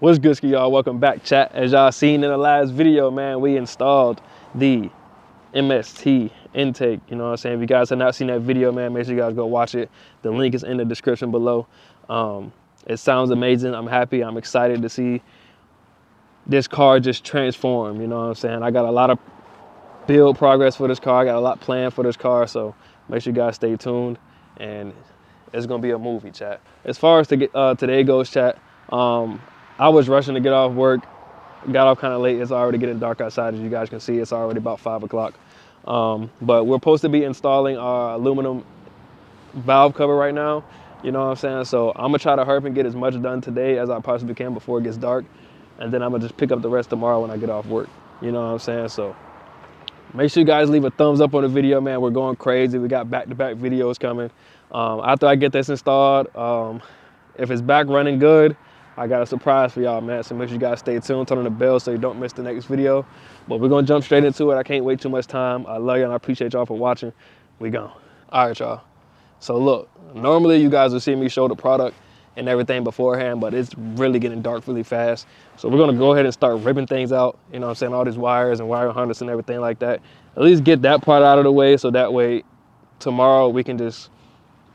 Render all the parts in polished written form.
What's good, y'all? Welcome back, chat. As y'all seen in the last video, man, we installed the MST intake. You know what I'm saying? If you guys have not seen that video, man, make sure you guys go watch it. The link is in the description below. It sounds amazing. I'm happy. I'm excited to see this car just transform. You know what I'm saying? I got a lot of build progress for this car. I got a lot planned for this car, so make sure you guys stay tuned. And it's gonna be a movie, chat. As far as today goes, chat, I was rushing to get off work. Got off kind of late. It's already getting dark outside, as you guys can see. It's already about 5 o'clock. But we're supposed to be installing our aluminum valve cover right now. You know what I'm saying? So I'm gonna try to hurry up and get as much done today as I possibly can before it gets dark. And then I'm gonna just pick up the rest tomorrow when I get off work. You know what I'm saying? So make sure you guys leave a thumbs up on the video, man. We're going crazy. We got back-to-back videos coming. After I get this installed, if it's back running good, I got a surprise for y'all, man. So make sure you guys stay tuned, turn on the bell so you don't miss the next video. But we're gonna jump straight into it. I can't wait too much time. I love y'all and I appreciate y'all for watching. We gone. All right, y'all. So look, normally you guys will see me show the product and everything beforehand, but it's really getting dark really fast. So we're gonna go ahead and start ripping things out. You know what I'm saying? All these wires and wire harness and everything like that. At least get that part out of the way so that way tomorrow we can just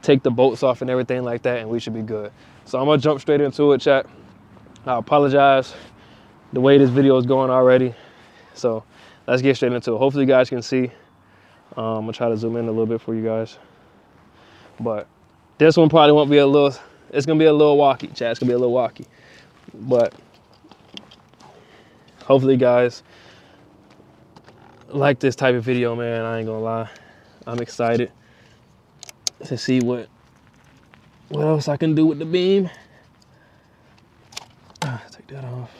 take the bolts off and everything like that and we should be good. So I'm gonna jump straight into it, chat. I apologize the way this video is going already. So let's get straight into it. Hopefully you guys can see. I'm gonna try to zoom in a little bit for you guys. But this one probably won't be it's gonna be a little walky, chat. It's gonna be a little walky. But hopefully you guys like this type of video, man. I ain't gonna lie. I'm excited to see what else I can do with the beam. Take that off.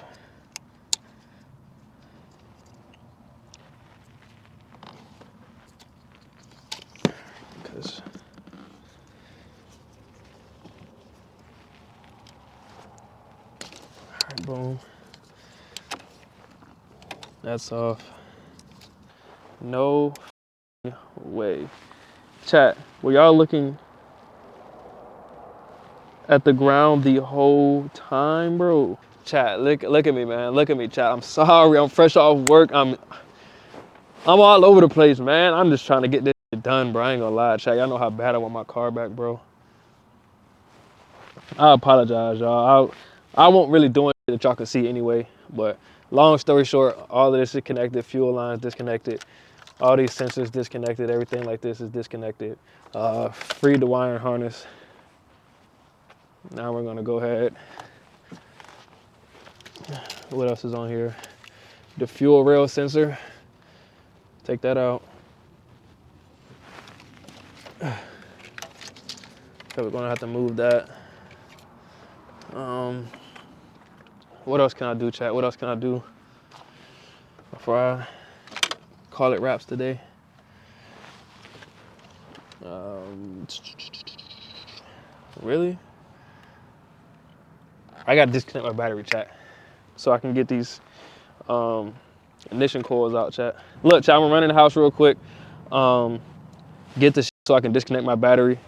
Because all right, boom. That's off. No way. Chat, were y'all looking at the ground the whole time, bro? Chat, look at me, man. Look at me, chat. I'm sorry. I'm fresh off work. I'm all over the place, man. I'm just trying to get this shit done, bro. I ain't gonna lie, chat. Y'all know how bad I want my car back, bro. I apologize, y'all. I won't really do anything that y'all can see anyway. But long story short, all of this is connected. Fuel lines disconnected. All these sensors disconnected. Everything like this is disconnected. Freed the wiring harness. Now we're gonna go ahead. What else is on here? The fuel rail sensor. Take that out. So we're gonna have to move that. What else can I do, chat? What else can I do before I call it wraps today? Really? I gotta disconnect my battery, chat, so I can get these ignition coils out, chat. Look, chat, I'm gonna run in the house real quick, get this so I can disconnect my battery,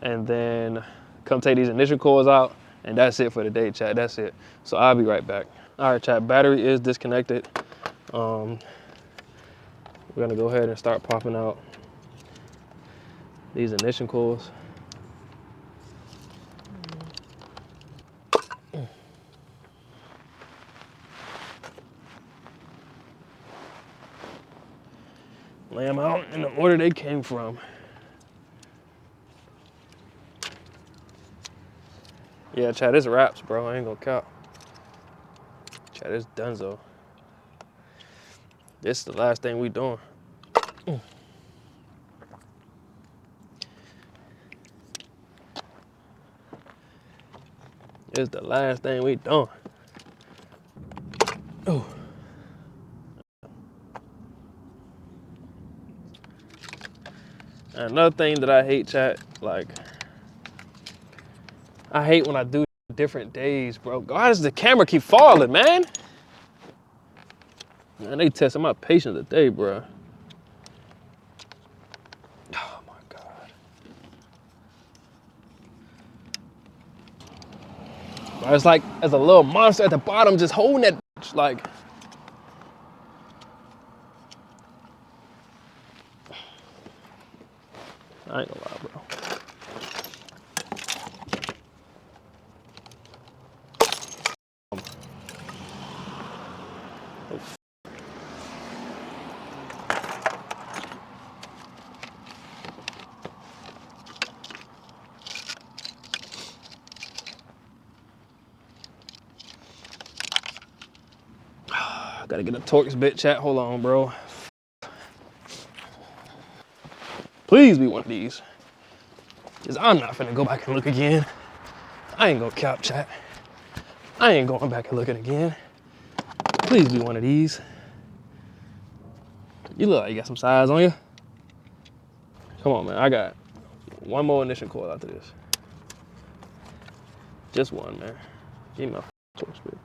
and then come take these ignition coils out, and that's it for the day, chat. That's it. So I'll be right back. All right, chat, battery is disconnected. We're gonna go ahead and start popping out these ignition coils. Lay them out in the order they came from. Yeah, chat, this wraps, bro. I ain't gonna count. Chat, it's donezo. This is the last thing we doing. This is the last thing we doing. Oh. Another thing that I hate, chat, like, I hate when I do different days, bro. Why does the camera keep falling, man? Man, they testing my patience today, bro. Oh my God. It's like there's a little monster at the bottom just holding that bitch, like. I ain't gonna lie, bro. I gotta get a Torx bit, chat. Hold on, bro. Please be one of these. Cause I'm not finna go back and look again. I ain't gonna cap, chat. I ain't going back and looking again. Please be one of these. You look like you got some size on you. Come on, man. I got one more ignition coil after this. Just one, man. Give me my Torx bit.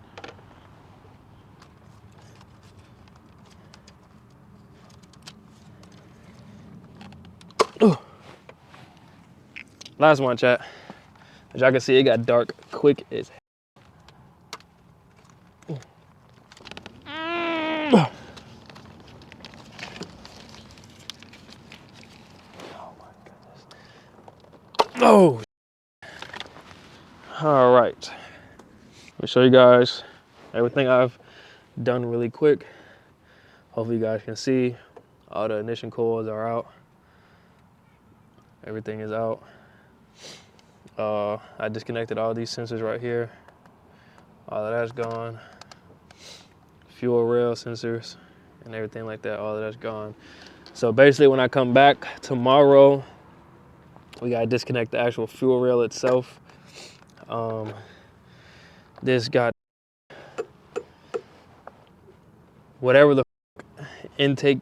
Ooh. Last one, chat. As y'all can see, it got dark quick as hell. Oh my goodness. Oh. All right. Let me show you guys everything I've done really quick. Hopefully you guys can see all the ignition coils are out. Everything is out. I disconnected all these sensors right here. All of that's gone. Fuel rail sensors and everything like that, all of that's gone. So basically when I come back tomorrow, we gotta disconnect the actual fuel rail itself. This got whatever the intake,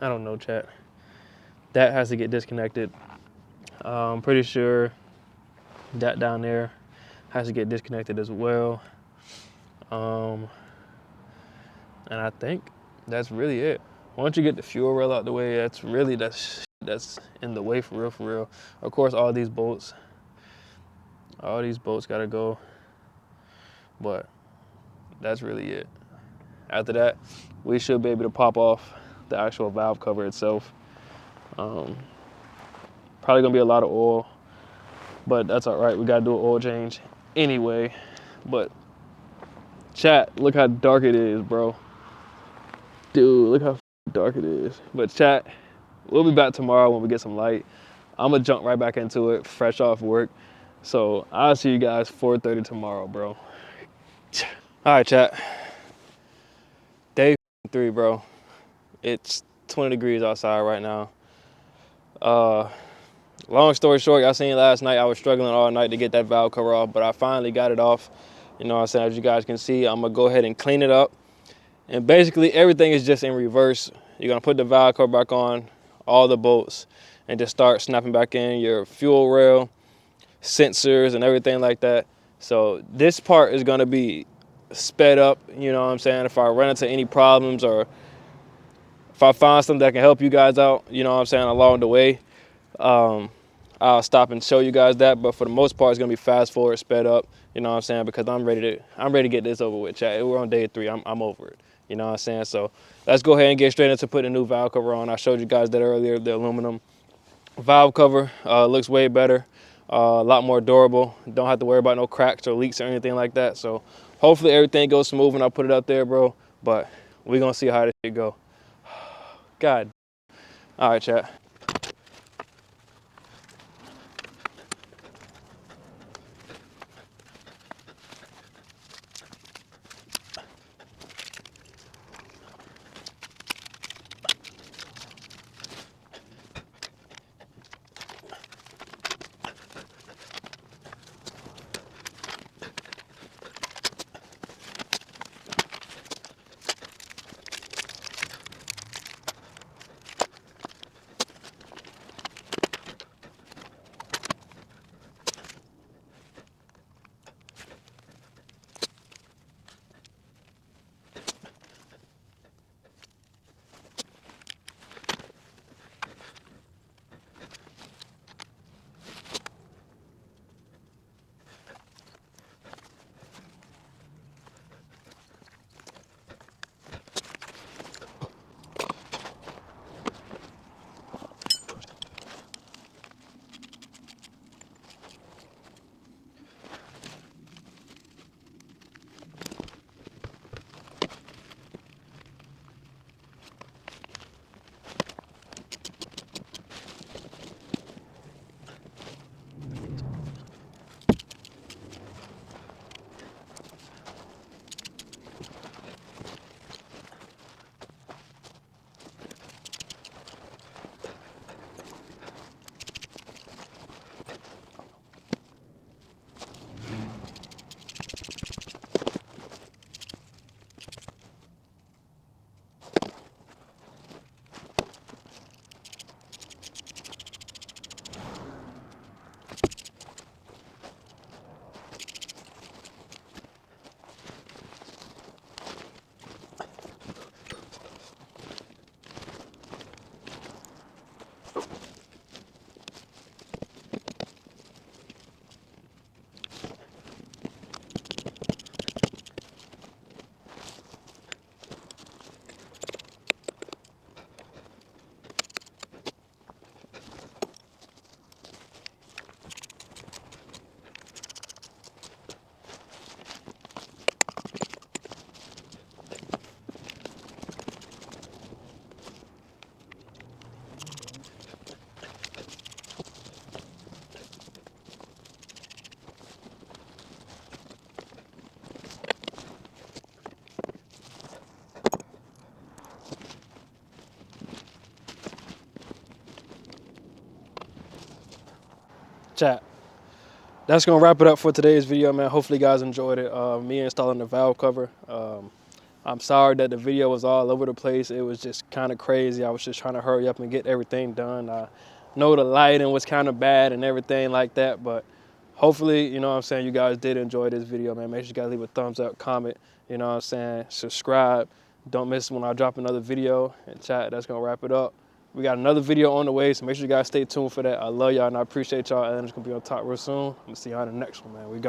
I don't know, chat. That has to get disconnected. I'm pretty sure that down there has to get disconnected as well. And I think that's really it. Once you get the fuel rail out the way, that's in the way for real. Of course, all these bolts gotta go, but that's really it. After that, we should be able to pop off the actual valve cover itself. Probably gonna be a lot of oil, but that's all right. We gotta do an oil change anyway. But chat, look how dark it is, bro. Dude, look how dark it is. But chat, we'll be back tomorrow when we get some light. I'm gonna jump right back into it, fresh off work. So I'll see you guys 4:30 tomorrow, bro. All right, chat. Day 3, bro. It's 20 degrees outside right now. Long story short, y'all seen last night, I was struggling all night to get that valve cover off, but I finally got it off. You know what I'm saying? As you guys can see, I'm gonna go ahead and clean it up. And basically everything is just in reverse. You're gonna put the valve cover back on, all the bolts, and just start snapping back in your fuel rail, sensors, and everything like that. So this part is gonna be sped up, you know what I'm saying? If I run into any problems or if I find something that can help you guys out, you know what I'm saying, along the way, I'll stop and show you guys that. But for the most part, it's gonna be fast forward, sped up, you know what I'm saying? Because I'm ready to get this over with, chat. We're on day 3, I'm over it. You know what I'm saying? So let's go ahead and get straight into putting a new valve cover on. I showed you guys that earlier, the aluminum valve cover looks way better, a lot more durable. Don't have to worry about no cracks or leaks or anything like that. So hopefully everything goes smooth when I put it up there, bro. But we're gonna see how this shit go. God. All right, chat. chat. That's gonna wrap it up for today's video, man. Hopefully you guys enjoyed it. Me installing the valve cover. I'm sorry that the video was all over the place. It was just kind of crazy. I was just trying to hurry up and get everything done. I know the lighting was kind of bad and everything like that, but hopefully, you know what I'm saying, you guys did enjoy this video, man. Make sure you guys leave a thumbs up, comment, you know what I'm saying, subscribe. Don't miss when I drop another video. And chat, that's gonna wrap it up. We got another video on the way, so make sure you guys stay tuned for that. I love y'all and I appreciate y'all. And it's gonna be on top real soon. I'm gonna see y'all in the next one, man. We gone.